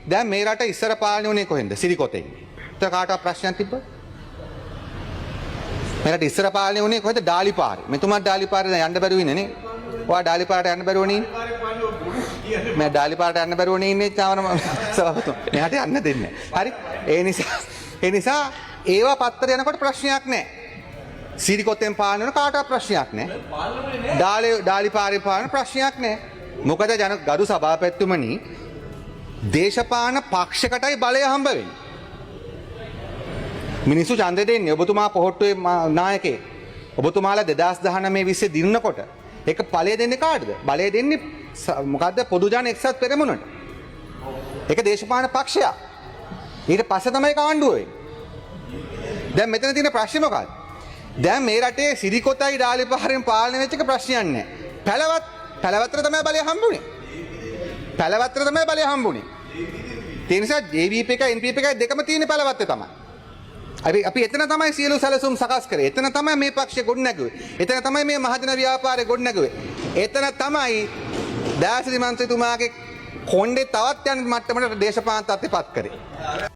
දැන් මේ රට ඉස්සර පාලනය වුණේ කොහෙන්ද? සිරිකොතෙන්. ඒක කාටවත් ප්‍රශ්නයක් තිබ්බද? මේ රට ඉස්සර පාලනය වුණේ කොහෙද? ඩාලිපාරේ. මෙතුමාත් ඩාලිපාරේ දැන් යන්න බැරුව ඉන්නේ නේ. ඔයා ඩාලිපාරට යන්න බැරුවනේ ඉන්නේ. මම ඩාලිපාරට යන්න බැරුවනේ ඉන්නේ චාවන සභාපතිතුමා. මෙහාට යන්න දෙන්නේ නැහැ. හරි? ඒ නිසා ඒවා පත්තර යනකොට ප්‍රශ්නයක් නැහැ. සිරිකොතෙන් පාලනය වෙන කාටවත් ප්‍රශ්නයක් නැහැ. ඩාලිපාරේ පාලන ප්‍රශ්නයක් නැහැ. මොකද ගරු සභාපතිතුමනි දේශපාලන පක්ෂයකටයි බලය හම්බ වෙන්නේ. මිනිස්සු ඡන්දෙ දෙන්නේ ඔබතුමා පොහොට්ටුවේ නායකයෙක්. ඔබතුමාලා 2019 20 දිනනකොට ඒක බලය දෙන්නේ කාටද? බලය දෙන්නේ මොකද්ද? පොදු ජන එක්සත් පෙරමුණට. ඒක දේශපාලන පක්ෂයක්. ඊට පස්සේ තමයි කාණ්ඩුව වෙන්නේ. දැන් මෙතන තියෙන ප්‍රශ්නේ මොකක්ද? දැන් මේ රටේ සිරිකොතයි ඩාලිපාරෙන් පාලනය වෙච්ච එක ප්‍රශ්නයක් නැහැ. පැලවත්තර තමයි බලය හම්බුනේ. පැලවත්තර තමයි බලය හම්බුනේ. ඒ නිසා JVP එක NPP එක දෙකම තියෙන පැලවත්තේ තමයි. අපි එතන තමයි සියලු සැලසුම් සකස් කරේ. එතන තමයි මේ පක්ෂය ගොඩ නැගුවේ. එතන තමයි මේ මහජන ව්‍යාපාරය ගොඩ නැගුවේ. එතන තමයි දයාසිරි මන්ත්‍රීතුමාගේ කොණ්ඩේ තවත් යන මට්ටමකට දේශපාලන තත්ත්වපත් කරේ.